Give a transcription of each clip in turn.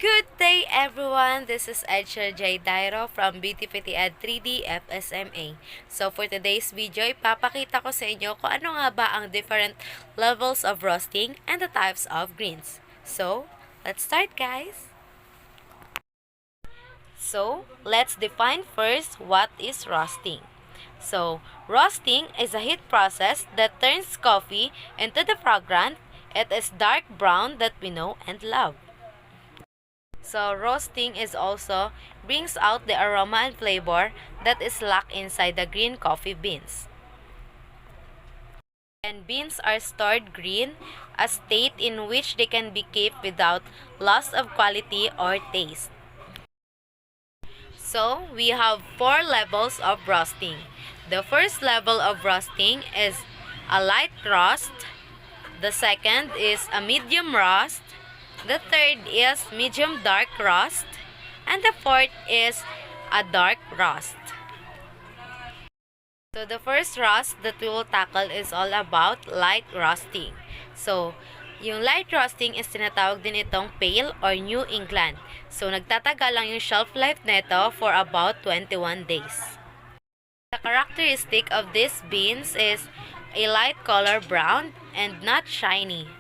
Good day everyone! This is Edshel J. Dairo from BTPT Ed 3D FSMA. So for today's video, ipapakita ko sa inyo kung ano nga ba ang different levels of roasting and the types of greens. So, let's start guys! So, let's define first what is roasting. So, roasting is a heat process that turns coffee into the fragrant. It is dark brown that we know and love. So, roasting is also brings out the aroma and flavor that is locked inside the green coffee beans. And beans are stored green, a state in which they can be kept without loss of quality or taste. So, we have 4 levels of roasting. The first level of roasting is a light roast. The second is a medium roast. The third is medium dark roast. And the fourth is a dark roast. So the first roast that we will tackle is all about light roasting. So, yung light roasting is tinatawag din itong pale or New England. So, nagtatagal lang yung shelf life nito for about 21 days. The characteristic of these beans is a light color brown and not shiny.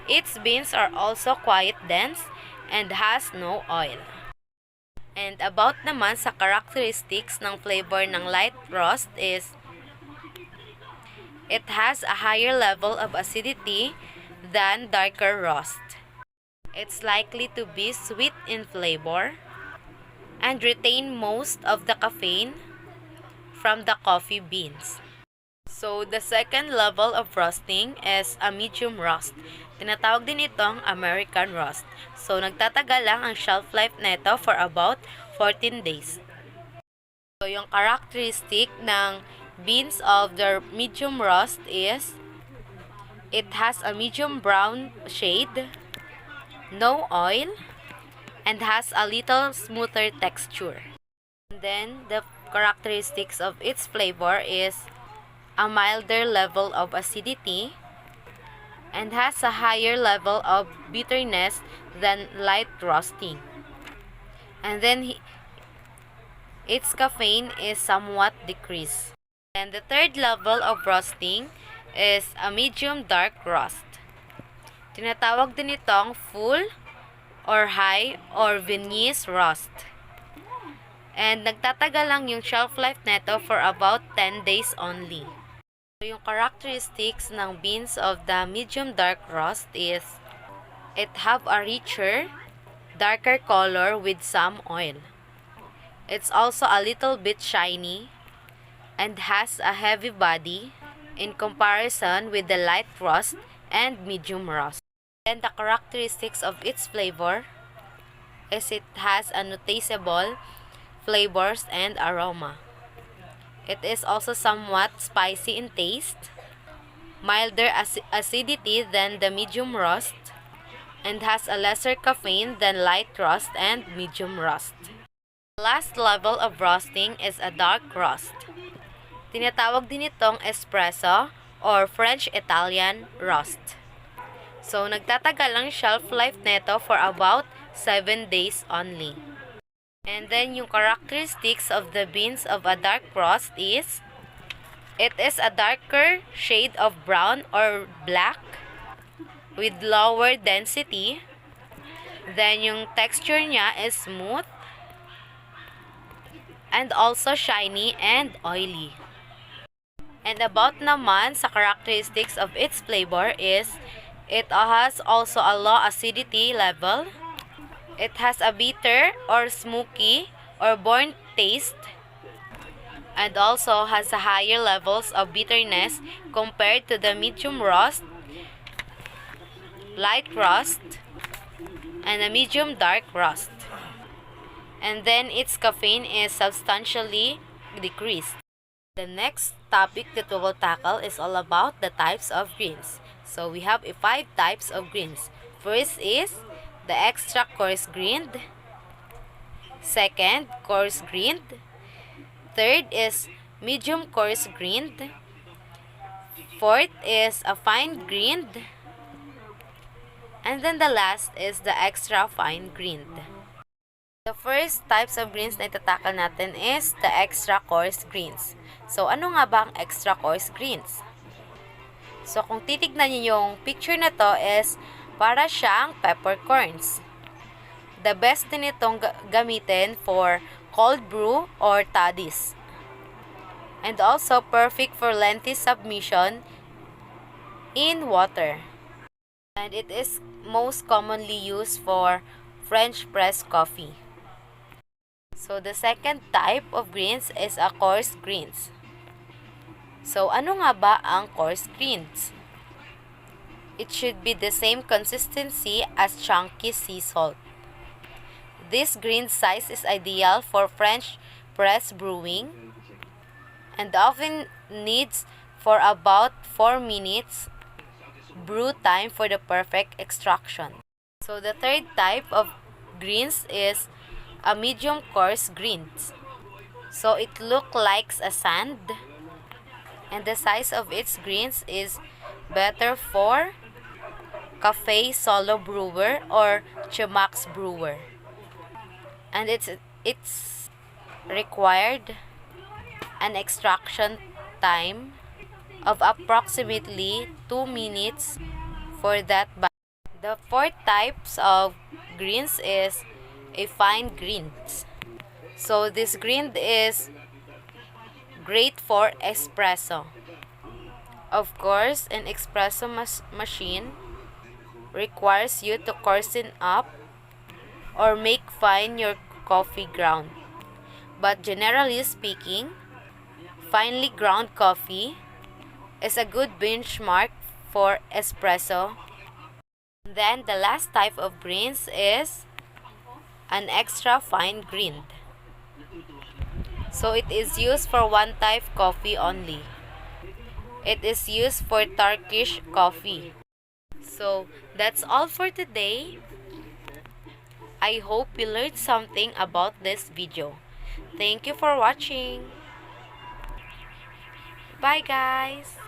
Its beans are also quite dense and has no oil. And about naman sa characteristics ng flavor ng light roast is it has a higher level of acidity than darker roast. It's likely to be sweet in flavor and retain most of the caffeine from the coffee beans. So, the second level of roasting is a medium roast. Tinatawag din itong American roast. So, nagtatagal lang ang shelf life nito for about 14 days. So, yung characteristic ng beans of the medium roast is it has a medium brown shade, no oil, and has a little smoother texture. And then, the characteristics of its flavor is a milder level of acidity and has a higher level of bitterness than light roasting. And then its caffeine is somewhat decreased. And the third level of roasting is a medium dark roast. Tinatawag din itong full or high or Viennese roast. And nagtatagal lang yung shelf life neto for about 10 days only. So, yung characteristics ng beans of the medium dark roast is it have a richer, darker color with some oil. It's also a little bit shiny and has a heavy body in comparison with the light roast and medium roast. And the characteristics of its flavor is it has a noticeable flavors and aroma. It is also somewhat spicy in taste, milder acidity than the medium roast, and has a lesser caffeine than light roast and medium roast. The last level of roasting is a dark roast. Tinatawag din itong espresso or French-Italian roast. So, nagtatagal lang shelf life neto for about 7 days only. And then, yung characteristics of the beans of a dark roast is it is a darker shade of brown or black with lower density. Then, yung texture niya is smooth and also shiny and oily. And about naman sa characteristics of its flavor is it has also a low acidity level. It has a bitter or smoky or burnt taste and also has a higher levels of bitterness compared to the medium roast, light roast, and a medium dark roast. And then its caffeine is substantially decreased. The next topic that we will tackle is all about the types of greens. So we have 5 types of greens. First is the extra coarse grind. Second, coarse grind. Third is medium coarse grind. Fourth is a fine grind. And then the last is the extra fine grind. The first types of greens na itatakal natin is the extra coarse greens. So, ano nga ba ang extra coarse greens? So, kung titignan niyo yung picture na to is para siyang peppercorns. The best din itong gamitin for cold brew or toddies. And also perfect for lengthy submission in water. And it is most commonly used for French press coffee. So, the second type of greens is a coarse greens. So, ano nga ba ang coarse greens? It should be the same consistency as chunky sea salt. This green size is ideal for French press brewing and often needs for about 4 minutes brew time for the perfect extraction. So, the third type of greens is a medium coarse greens. So it looks like a sand, and the size of its greens is better for cafe solo brewer or Chemex brewer. And it's required an extraction time of approximately 2 minutes for that batch. The fourth types of greens is a fine greens. So this grind is great for espresso. Of course, an espresso machine requires you to coarsen up or make fine your coffee ground. But generally speaking, finely ground coffee is a good benchmark for espresso. Then the last type of greens is an extra fine grind. So it is used for one type coffee only. It is used for Turkish coffee. So that's all for today. I hope you learned something about this video. Thank you for watching. Bye guys.